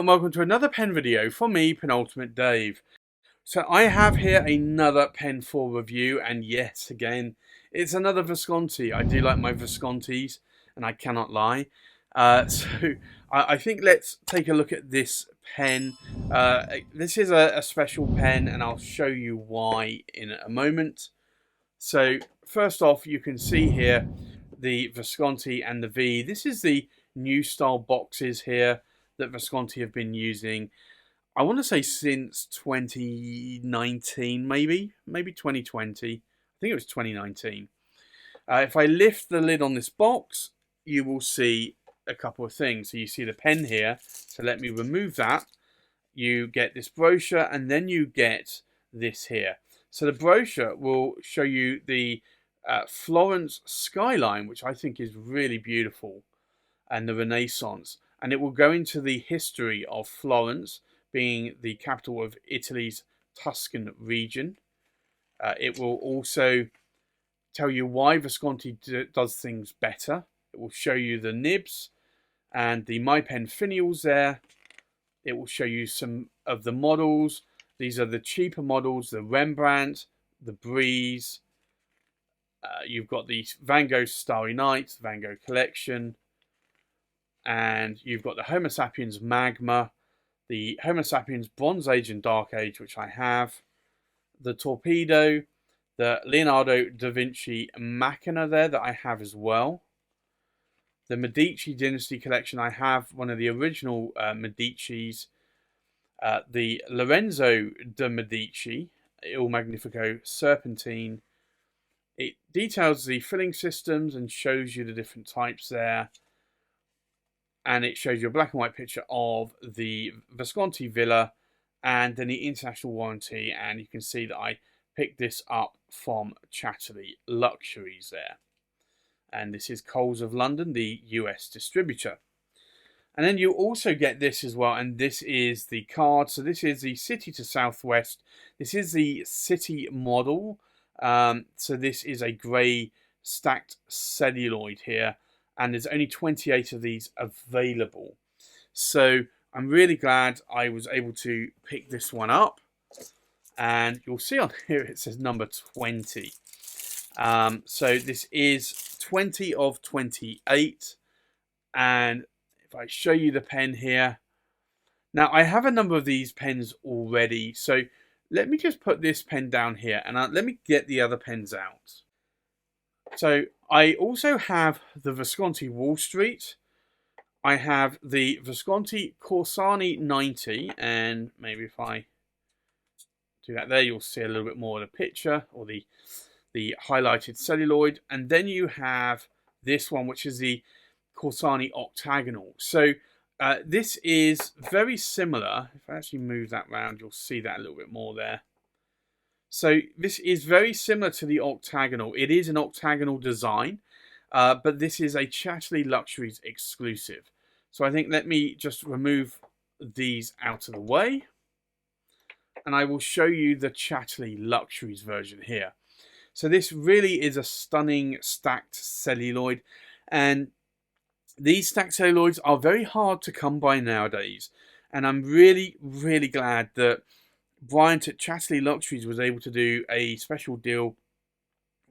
and welcome to another pen video from me, Penultimate Dave. So I have here another pen for review, and yes, again, it's another Visconti. I do like my Viscontis, and I cannot lie. I think let's take a look at this pen. This is a special pen, and I'll show you why in a moment. So first off, you can see here the Visconti and the V. This is the new style boxes here that Visconti have been using, I want to say since 2019, maybe 2020. I think it was 2019. If I lift the lid on this box, you will see a couple of things. So you see the pen here. So let me remove that. You get this brochure, and then you get this here. So the brochure will show you the Florence skyline, which I think is really beautiful, and the Renaissance. And it will go into the history of Florence, being the capital of Italy's Tuscan region. It will also tell you why Visconti does things better. It will show you the nibs and the My Pen finials there. It will show you some of the models. These are the cheaper models, the Rembrandt, the Breeze. You've got the Van Gogh Starry Night, Van Gogh collection. And you've got the Homo sapiens Magma, the Homo sapiens Bronze Age and Dark Age, which I have, the Torpedo, the Leonardo da Vinci Machina there that I have as well, the Medici Dynasty collection. I have one of the original Medicis, the Lorenzo de Medici, Il Magnifico Serpentine. It details the filling systems and shows you the different types there. And it shows you a black and white picture of the Visconti Villa and then the international warranty. And you can see that I picked this up from Chatterley Luxuries there. And this is Coles of London, the US distributor. And then you also get this as well. And this is the card. So this is the City to Southwest. This is the City model. So this is a grey stacked celluloid here. And there's only 28 of these available. So I'm really glad I was able to pick this one up. And you'll see on here it says number 20. So this is 20 of 28. And if I show you the pen here. Now I have a number of these pens already. So let me just put this pen down here. And let me get the other pens out. So I also have the Visconti Wall Street. I have the Visconti Corsani 90, and maybe if I do that there, you'll see a little bit more of the picture or the highlighted celluloid. And then you have this one, which is the Corsani Octagonal. So this is very similar. If I actually move that round, you'll see that a little bit more there. So this is very similar to the Octagonal. It is an octagonal design, but this is a Chatterley Luxuries exclusive. So I think let me just remove these out of the way. And I will show you the Chatterley Luxuries version here. So this really is a stunning stacked celluloid. And these stacked celluloids are very hard to come by nowadays. And I'm really, really glad that Bryant at Chatterley Luxuries was able to do a special deal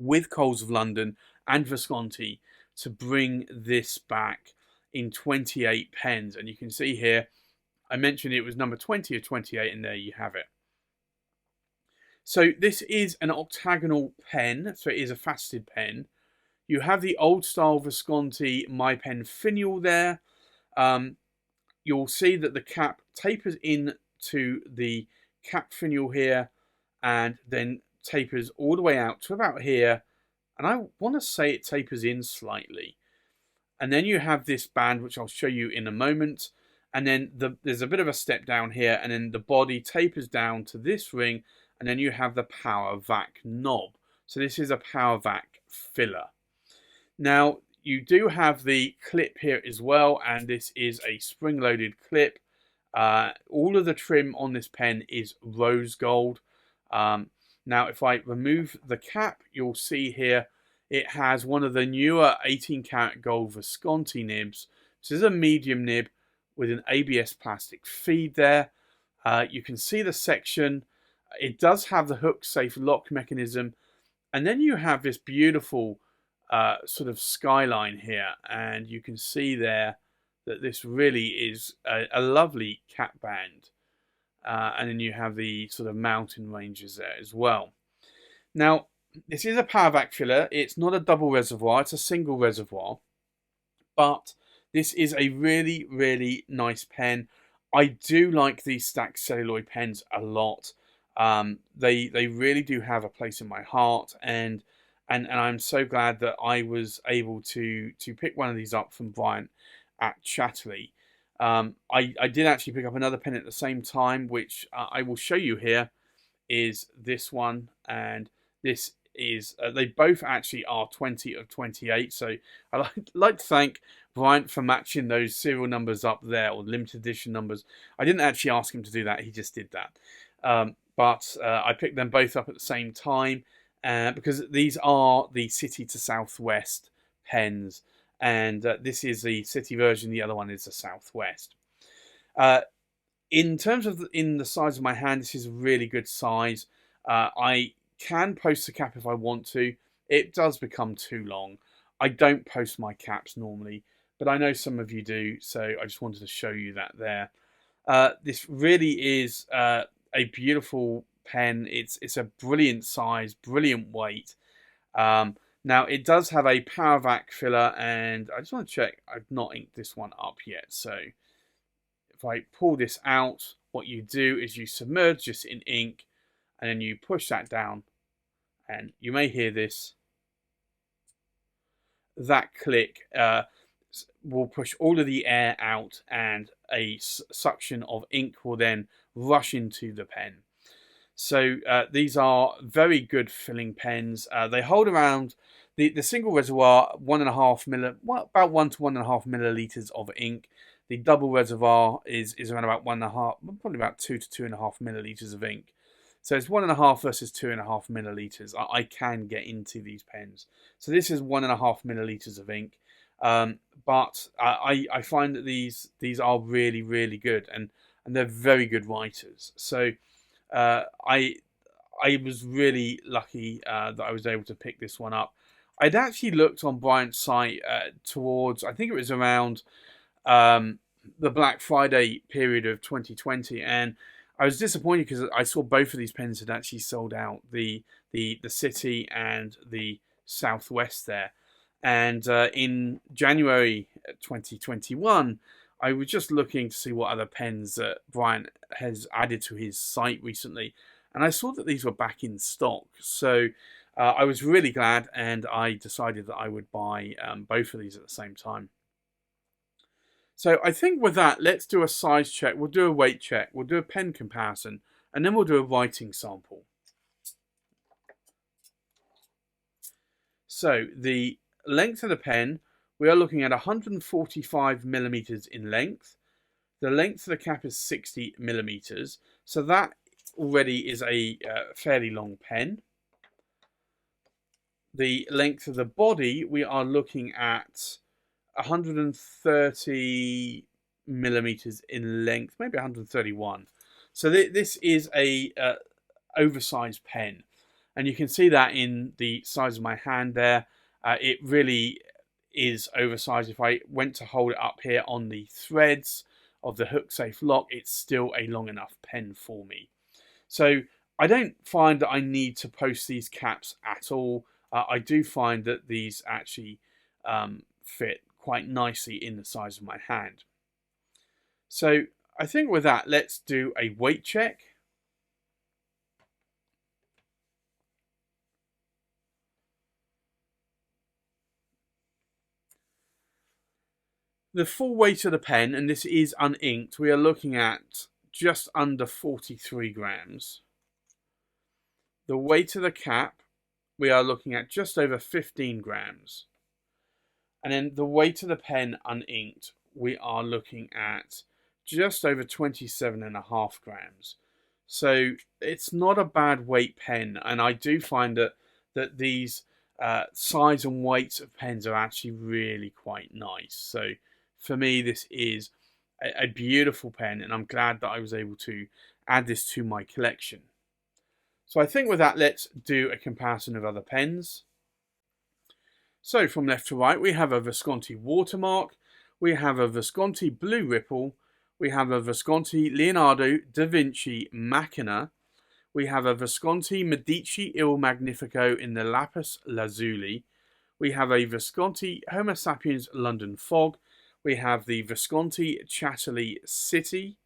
with Coles of London and Visconti to bring this back in 28 pens. And you can see here, I mentioned it was number 20 of 28, and there you have it. So this is an octagonal pen, so it is a faceted pen. You have the old style Visconti My Pen finial there. You'll see that the cap tapers in to the cap finial here and then tapers all the way out to about here, and I want to say it tapers in slightly, and then you have this band which I'll show you in a moment, and then there's a bit of a step down here, and then the body tapers down to this ring, and then you have the power vac knob. So this is a power vac filler. Now you do have the clip here as well, and this is a spring-loaded clip. All of the trim on this pen is rose gold. Now, if I remove the cap, you'll see here it has one of the newer 18 karat gold Visconti nibs. This is a medium nib with an ABS plastic feed there. You can see the section. It does have the hook safe lock mechanism, and then you have this beautiful sort of skyline here, and you can see there that this really is a lovely cap band. And then you have the sort of mountain ranges there as well. Now, this is a power vac filler. It's not a double reservoir, it's a single reservoir. But this is a really, really nice pen. I do like these stacked celluloid pens a lot. They really do have a place in my heart, and I'm so glad that I was able to pick one of these up from Brian at Chatterley. I did actually pick up another pen at the same time, which I will show you here, is this one, and this is, they both actually are 20 of 28, so I'd like to thank Bryant for matching those serial numbers up there, or limited edition numbers. I didn't actually ask him to do that, he just did that. But I picked them both up at the same time, because these are the City to Southwest pens, and this is the City version, the other one is the Southwest. In terms of in the size of my hand, this is a really good size. I can post the cap if I want to. It does become too long. I don't post my caps normally, but I know some of you do, so I just wanted to show you that there. This really is a beautiful pen. It's a brilliant size, brilliant weight. Now, it does have a power vac filler, and I just want to check. I've not inked this one up yet, so if I pull this out, what you do is you submerge this in ink, and then you push that down, and you may hear this. That click will push all of the air out, and a suction of ink will then rush into the pen. So these are very good filling pens. They hold around the single reservoir about 1 to 1.5 milliliters of ink. The double reservoir is around about 1.5, probably about 2 to 2.5 milliliters of ink. So it's 1.5 versus 2.5 milliliters. I can get into these pens. So this is 1.5 milliliters of ink. But I find that these are really, really good, and they're very good writers. So I was really lucky that I was able to pick this one up. I'd actually looked on Bryant's site towards, I think it was around the Black Friday period of 2020, and I was disappointed because I saw both of these pens had actually sold out, the City and the Southwest there. And in January 2021, I was just looking to see what other pens that Bryant has added to his site recently, and I saw that these were back in stock. So I was really glad, and I decided that I would buy both of these at the same time. So I think with that, let's do a size check, we'll do a weight check, we'll do a pen comparison, and then we'll do a writing sample. So the length of the pen, we are looking at 145 millimeters in length. The length of the cap is 60 millimeters, so that already is a fairly long pen. The length of the body, we are looking at 130 millimeters in length, maybe 131. So this is a oversized pen, and you can see that in the size of my hand there. It really is oversized. If I went to hold it up here on the threads of the hook safe lock, it's still a long enough pen for me. So I don't find that I need to post these caps at all. I do find that these actually fit quite nicely in the size of my hand. So I think with that, let's do a weight check. The full weight of the pen, and this is uninked, we are looking at just under 43 grams. The weight of the cap, we are looking at just over 15 grams. And then the weight of the pen uninked, we are looking at just over 27.5 grams. So it's not a bad weight pen, and I do find that these size and weights of pens are actually really quite nice. So for me, this is a beautiful pen, and I'm glad that I was able to add this to my collection. So I think with that, let's do a comparison of other pens. So from left to right, we have a Visconti Watermark, we have a Visconti Blue Ripple, we have a Visconti Leonardo da Vinci Macchina, we have a Visconti Medici Il Magnifico in the Lapis Lazuli, we have a Visconti Homo Sapiens London Fog, we have the Visconti Chatterley City,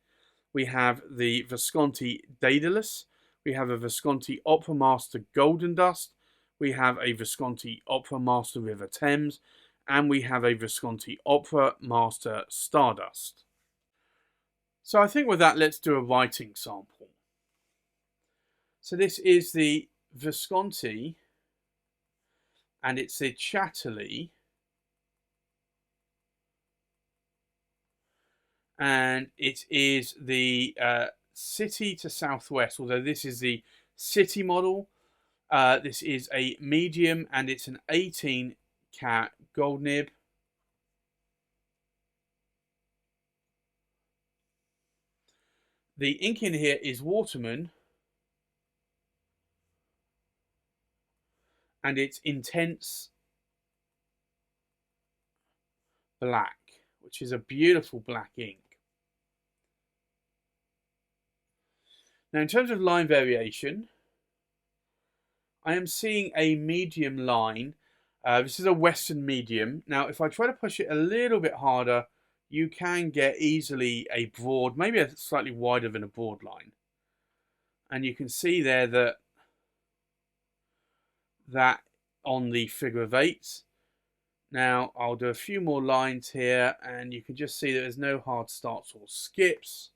we have the Visconti Daedalus, we have a Visconti Opera Master Golden Dust, we have a Visconti Opera Master River Thames, and we have a Visconti Opera Master Stardust. So I think with that, let's do a writing sample. So this is the Visconti, and it's the Chatterley, and it is the City to Southwest, although this is the City model. This is a medium, and it's an 18 cat gold nib. The ink in here is Waterman, and it's intense black, which is a beautiful black ink. Now, in terms of line variation, I am seeing a medium line. This is a Western medium. Now, if I try to push it a little bit harder, you can get easily a broad, maybe a slightly wider than a broad line. And you can see there that on the figure of eights. Now, I'll do a few more lines here, and you can just see that there's no hard starts or skips.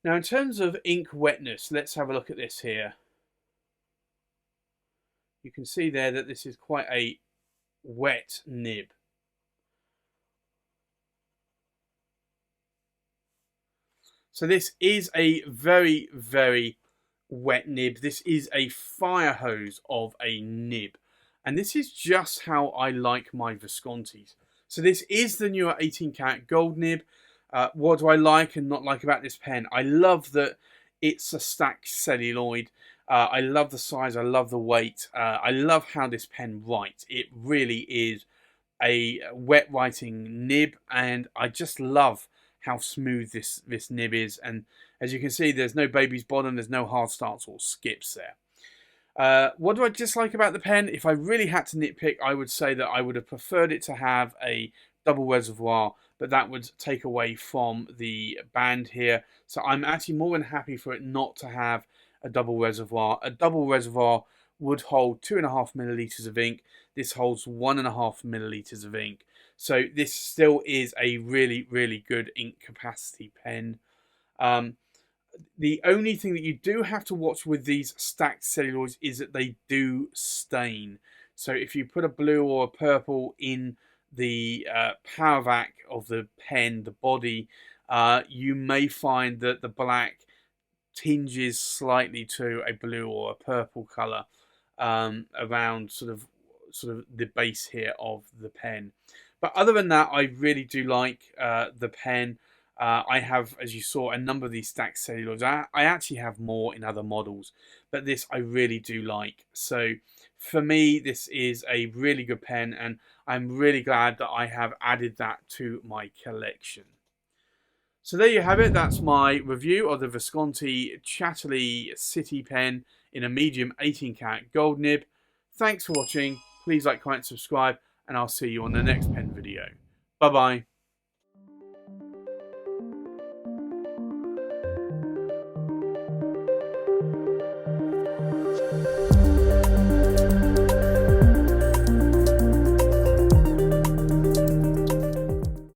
Now, in terms of ink wetness, let's have a look at this here. You can see there that this is quite a wet nib. So this is a very, very wet nib. This is a fire hose of a nib. And this is just how I like my Viscontis. So this is the newer 18 karat gold nib. What do I like and not like about this pen? I love that it's a stacked celluloid. I love the size. I love the weight. I love how this pen writes. It really is a wet writing nib, and I just love how smooth this nib is. And as you can see, there's no baby's bottom. There's no hard starts or skips there. What do I dislike about the pen? If I really had to nitpick, I would say that I would have preferred it to have a double reservoir, but that would take away from the band here. So I'm actually more than happy for it not to have a double reservoir. A double reservoir would hold 2.5 milliliters of ink. This holds 1.5 milliliters of ink. So this still is a really, really good ink capacity pen. The only thing that you do have to watch with these stacked celluloids is that they do stain. So if you put a blue or a purple in the power vac of the pen, the body, you may find that the black tinges slightly to a blue or a purple color around sort of the base here of the pen. But other than that, I really do like the pen. I have, as you saw, a number of these stacked celluloids. I actually have more in other models, but this I really do like. So for me, this is a really good pen, and I'm really glad that I have added that to my collection. So there you have it. That's my review of the Visconti Chatterley City pen in a medium 18 karat gold nib. Thanks for watching. Please like, comment, subscribe, and I'll see you on the next pen video. Bye bye.